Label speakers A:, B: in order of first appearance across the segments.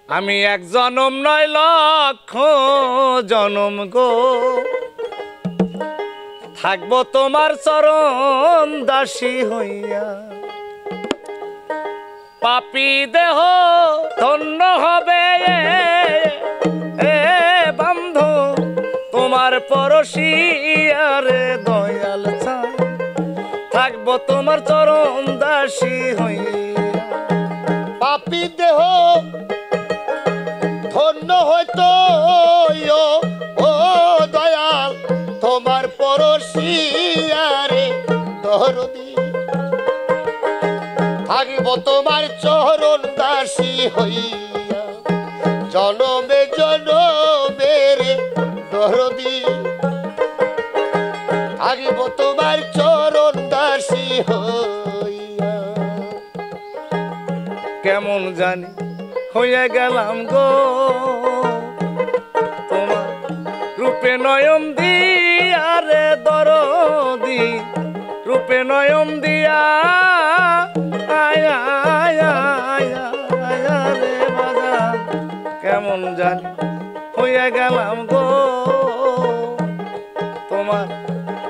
A: আমি এক জনম নয় লক্ষ জনম গো থাকবো তোমার চরণ দাসী হইয়া। পাপী দেহ ধন্য হবে বন্ধু তোমার পরশিয়ারে দয়াল চান থাকবো তোমার চরণ দাসী হইয়া।
B: পাপী দেহ ধন্য হইতো ও দয়াল তোমার পরশিয়ারে দরদি থাকিব তোমার চরণ দাসী হইয়া। জনমে জনমের দরদি থাকিব তোমার চরণ দাসী হইয়া।
A: কেমন জানি হইয়া গেলাম গো তোমার রূপে নয়ন দিয়া রে দরদি রূপে নয়ন দিয়া আয়া আয়া আয়া আয়া রে বাজান। কেমন জানি হইয়া গেলাম গো তোমার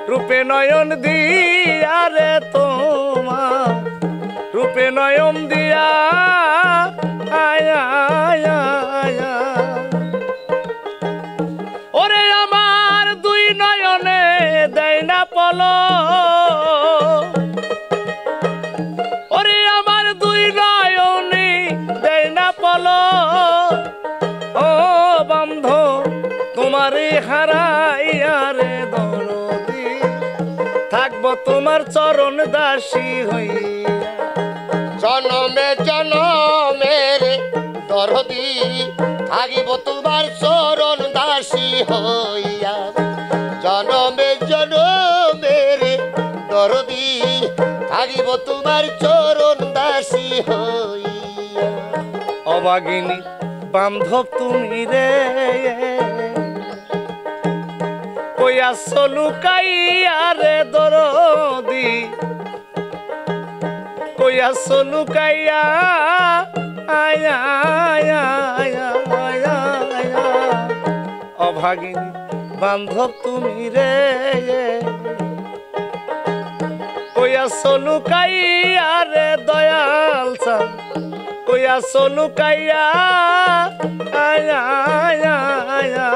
A: রূপে নয়ন দিয়া রে তোমার রূপে নয়ন দিয়া আয়া আয়া আয়া। ওরে আমার দুই নয়নে দেয় না পলক, ওরে আমার দুই নয়নে দেয় না পলক। ও বন্ধু তোমারই হারাইয়া রে দরদি থাকবো তোমার চরণ দাসী হইয়া।
B: জনমে জনমের দরদি থাকিব তোমার চরণ দাসী হইয়া। জনমে জনমের দরদি থাকিব তোমার চরণ দাসী হইয়া।
A: অবাগিনী বান্ধব তুমি রে কইয়া লুকাইয়া রে দরদি কইয়া লুকাইয়া আয়া আয়া আয়া আয়া আয়া। অভাগিনী বান্ধব তুমি রে কইয়া লুকাইয়া রে দয়াল চা কইয়া লুকাইয়া আয়া আয়া আয়া।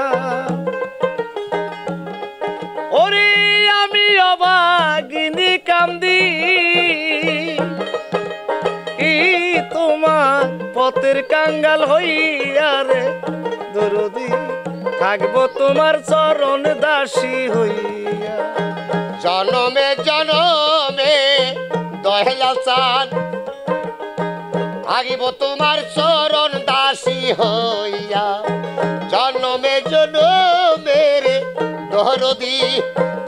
A: ওরে আমি অভাগিনী কান্দি তোমার পথের কাঙ্গাল হইয়া রে দরদি থাকবো তোমার চরণ দাসী হইয়া।
B: জনমে জনমে দয়াল চান থাকিব তোমার চরণ দাসী হইয়া। জনমে জনমের দরদি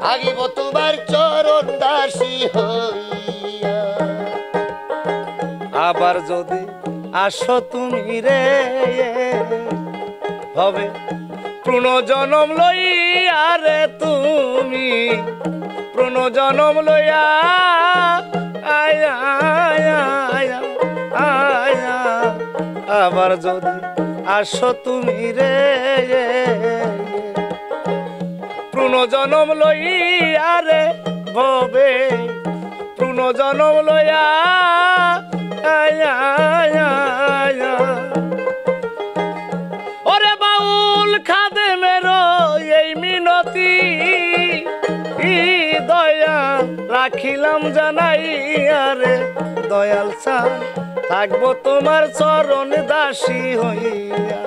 B: থাকিব তোমার চরণ দাসী হইয়া।
A: আবার যদি আসো তুমি রে হবে পুনর্জন্ম লইয়া রে তুমি পুনর্জন্ম লইয়া আয়া আয়া আয়া আয়া। আবার যদি আসো তুমি রে পুনর্জন্ম লইয়া রে ভবে পুনর্জন্ম লইয়া আয়া আয়া আয়া। ওরে বাউল খাদেমের এই মিনতি দয়া রাখিলাম জানাইয়া রে দয়াল চান থাকবো তোমার চরণ দাসী হইয়া।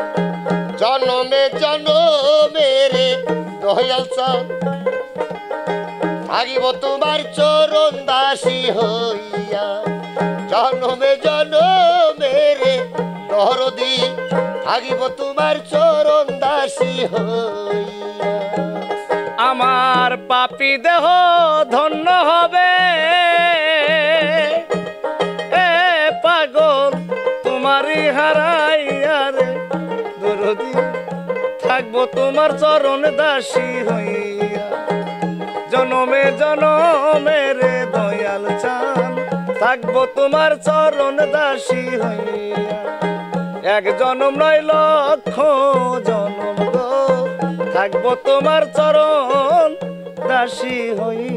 B: জনমে জনমের দয়াল চান থাকিব তোমার চরণ দাসী হইয়া। জনমে জনমের দরদি থাকিব তোমার চরণ দাসী হইয়া।
A: আমার পাপী দেহ ধন্য হবে এ পাগল তোমারই হারাইয়া রে দরদি থাকবো তোমার চরণ দাসী হইয়া। জনমে জনমে রে দয়াল চান থাকবো তোমার চরণ দাসী হইয়া। এক জনম নয় লক্ষ জনম গো থাকবো তোমার চরণ দাসী হই